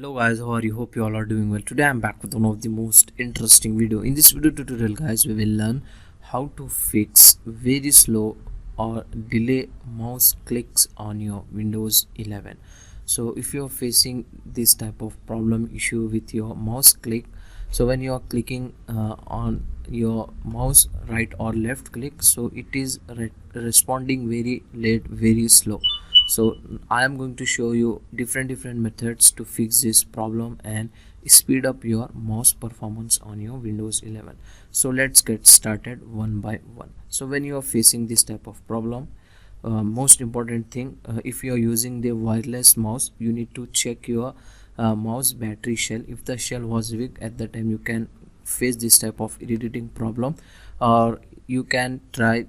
Hello guys, how are you? Hope you all are doing well. Today I'm back with one of the most interesting video. In this video tutorial guys, we will learn how to fix very slow or delay mouse clicks on your Windows 11. So if you're facing this type of problem issue with your mouse click, so when you are clicking on your mouse right or left click, so it is responding very late, very slow. So I am going to show you different methods to fix this problem and speed up your mouse performance on your Windows 11. So let's get started one by one. So when you are facing this type of problem, most important thing, if you are using the wireless mouse, you need to check your mouse battery shell. If the shell was weak, at that time you can face this type of irritating problem, or you can try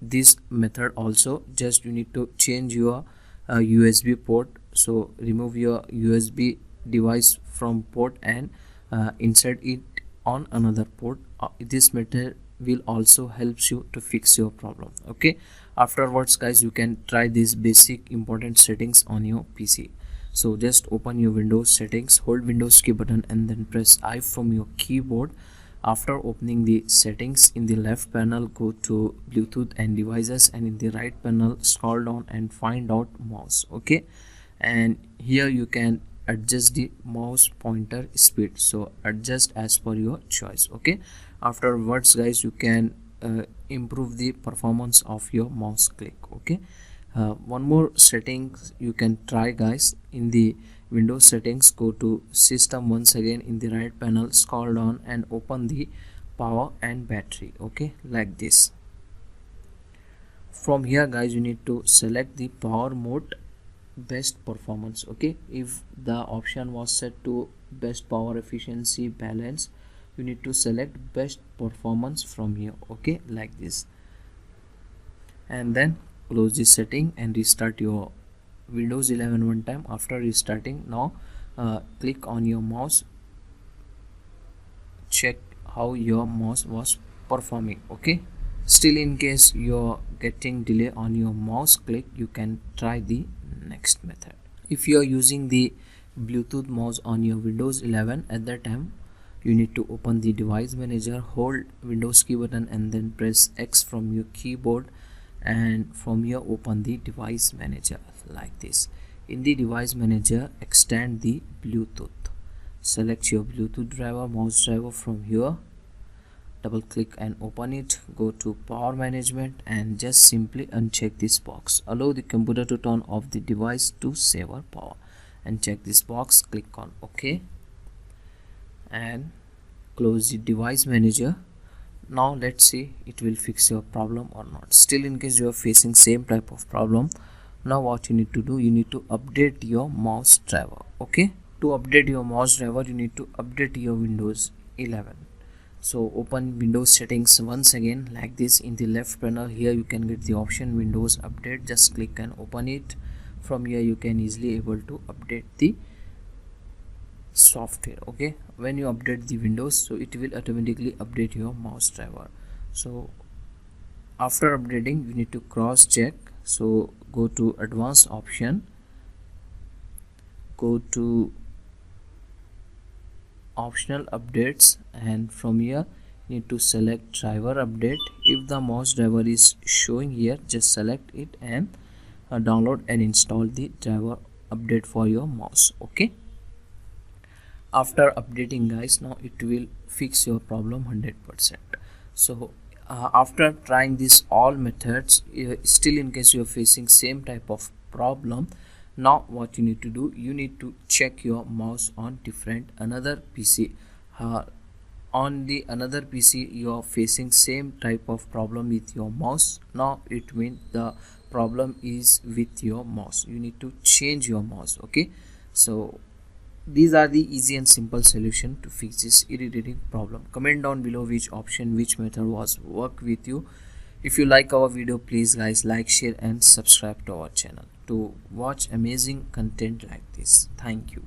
this method also. Just you need to change your USB port. So remove your USB device from port and insert it on another port. This method will also helps you to fix your problem. Okay, afterwards guys, you can try these basic important settings on your PC. So just open your Windows settings, hold Windows key button and then press I from your keyboard. After opening the settings, in the left panel go to Bluetooth and devices, and in the right panel scroll down and find out mouse. Okay, and here you can adjust the mouse pointer speed, so adjust as per your choice. Okay, afterwards guys, you can improve the performance of your mouse click. Okay, one more settings you can try guys. In the Windows settings, go to system once again, in the right panel scroll down and open the power and battery. Okay, like this. From here guys, you need to select the power mode, best performance. Okay, if the option was set to best power efficiency balance, you need to select best performance from here. Okay, like this, and then close this setting and restart your Windows 11 one time. After restarting, now click on your mouse, check how your mouse was performing. Okay, still in case you're getting delay on your mouse click, you can try the next method. If you are using the Bluetooth mouse on your Windows 11, at that time you need to open the device manager, hold Windows key button and then press X from your keyboard, and from here open the device manager like this. In the device manager, extend the Bluetooth, select your Bluetooth driver, mouse driver from here, double click and open it. Go to power management and just simply uncheck this box, allow the computer to turn off the device to save our power, and check this box, click on OK and close the device manager. Now let's see it will fix your problem or not. Still in case you are facing same type of problem, now what you need to do, you need to update your mouse driver. Okay, to update your mouse driver, you need to update your Windows 11. So open Windows settings once again like this. In the left panel here you can get the option Windows Update. Just click and open it. From here you can easily able to update the software. Okay, when you update the Windows, so it will automatically update your mouse driver. So after updating, you need to cross check. So go to advanced option, go to optional updates, and from here you need to select driver update. If the mouse driver is showing here, just select it and download and install the driver update for your mouse. Okay, after updating guys, now it will fix your problem 100%. So after trying this all methods, still in case you are facing same type of problem, now what you need to do, you need to check your mouse on another PC. On the another PC you are facing same type of problem with your mouse. Now it means the problem is with your mouse, you need to change your mouse. Okay, so these are the easy and simple solution to fix this irritating problem. Comment down below which option, which method was work with you. If you like our video, please guys like, share and subscribe to our channel to watch amazing content like this. Thank you.